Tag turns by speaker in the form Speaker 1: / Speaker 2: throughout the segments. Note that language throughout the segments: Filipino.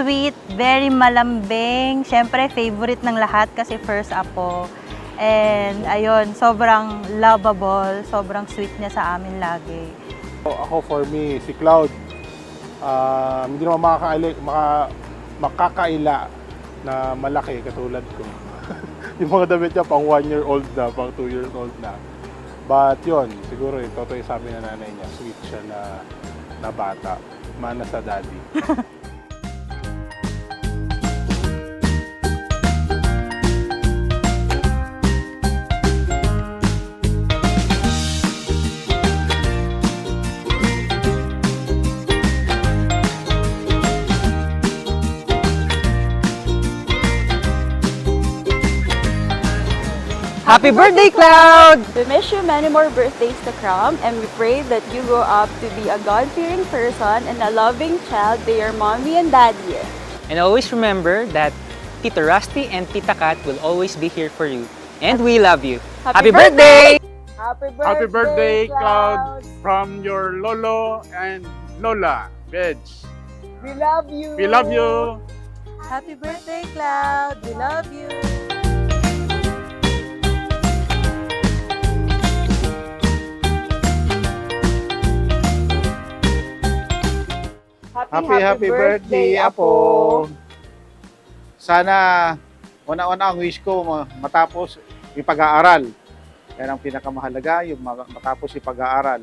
Speaker 1: sweet, very malambing. Siyempre, favorite ng lahat kasi first apo. And ayun, sobrang lovable, sobrang sweet niya sa amin lagi.
Speaker 2: Ako for me, si Cloud, hindi naman makakaila na malaki katulad ko. Yung mga damit niya pang 1 year old na, pang 2 years old na. But yun, siguro yung totoo sa amin na nanay niya, sweet siya na bata. Mana sa daddy.
Speaker 3: Happy birthday, Cloud!
Speaker 4: We wish you many more birthdays to come, and we pray that you grow up to be a God-fearing person and a loving child to your mommy and daddy.
Speaker 3: And always remember that Tito Rusty and Tita Kat will always be here for you. And we love you.
Speaker 4: Happy
Speaker 3: birthday!
Speaker 5: Happy birthday, Cloud, from your Lolo and Lola, Veg.
Speaker 4: We love you!
Speaker 5: We love you!
Speaker 1: Happy birthday, Cloud! We love you!
Speaker 6: Happy birthday, Apo! Sana, una-una ang wish ko matapos yung pag-aaral. Yan ang pinakamahalaga, yung matapos yung pag-aaral.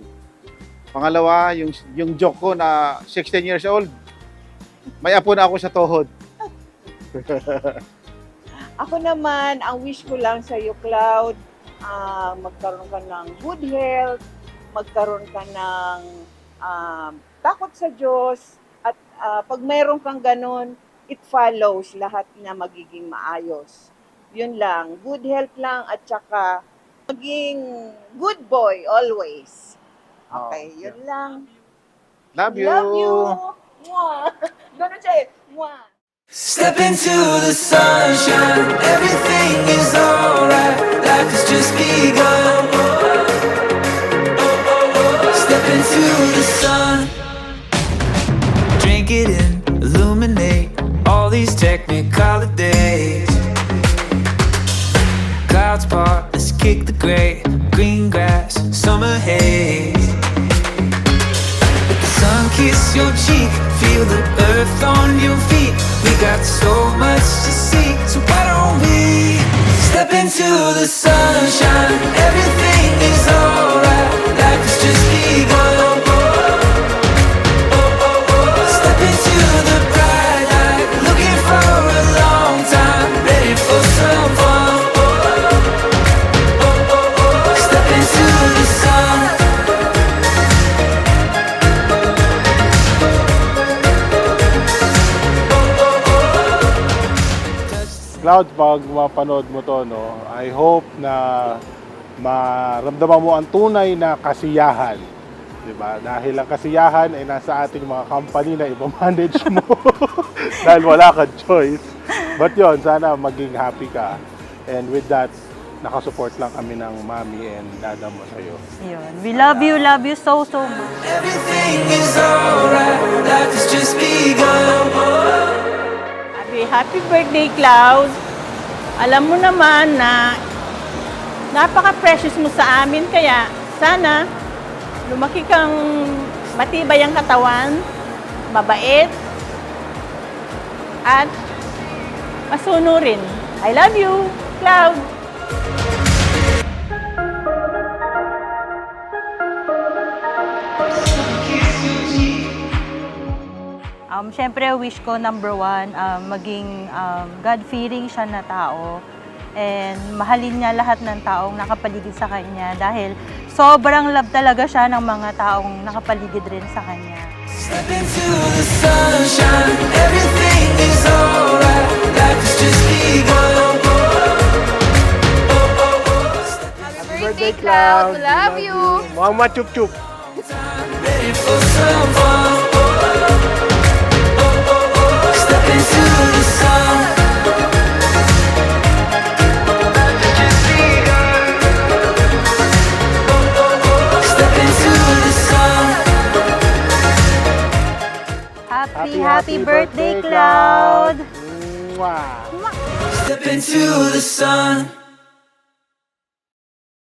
Speaker 6: Pangalawa, yung joke ko na 16 years old, may apo na ako sa tuhod.
Speaker 7: Ako naman, ang wish ko lang sa iyo, Cloud, magkaroon ka ng good health, magkaroon ka ng takot sa Diyos, at pag mayroon kang ganun, it follows lahat na magiging maayos. Yun lang, good health lang at saka maging good boy always. Okay, yun lang.
Speaker 6: Love you!
Speaker 7: Love you! Mwah! Ganun siya eh. Mwah!
Speaker 8: Step into the sunshine, everything is alright. Life has just begun. Step into the sun, drink it in, illuminate all these technicolor days. Clouds part, let's kick the gray, green grass, summer haze. Let the sun kiss your cheek, feel the earth on your feet. We got so much to see, so why don't we step into the sunshine? Everything is alright, life has just begun. Step into the bright light, looking for a long time, ready for some fun. Step into the sun.
Speaker 2: Cloud, pag mapanood mo to, no, I hope na maramdaman mo ang tunay na kasiyahan. Diba? Dahil ang kasiyahan ay nasa ating mga company na ipamanage mo. Dahil wala kang choice. But yon, sana maging happy ka. And with that, nakasupport lang kami ng mami and dada mo sa'yo.
Speaker 1: Yun. We love you so much.
Speaker 8: Everything is alright, life has just begun.
Speaker 4: Happy birthday, Cloud! Alam mo naman na napaka-precious mo sa amin, kaya sana lumaki kang matibay ang katawan, mabait, at masunurin. I love you, Cloud!
Speaker 1: Siyempre, wish ko number one, maging God-fearing siya na tao. And mahalin niya lahat ng taong nakapaligid sa kanya dahil sobrang love talaga siya ng mga taong nakapaligid rin sa kanya.
Speaker 8: Step into the sunshine, everything is alright, life has just begun.
Speaker 5: Happy birthday, Cloud! Love you! Mama chup chup!
Speaker 8: Ready for some fun. Step into the sun. Step into the sun.
Speaker 1: happy birthday, Cloud!
Speaker 2: Mwah!
Speaker 8: Step into the sun.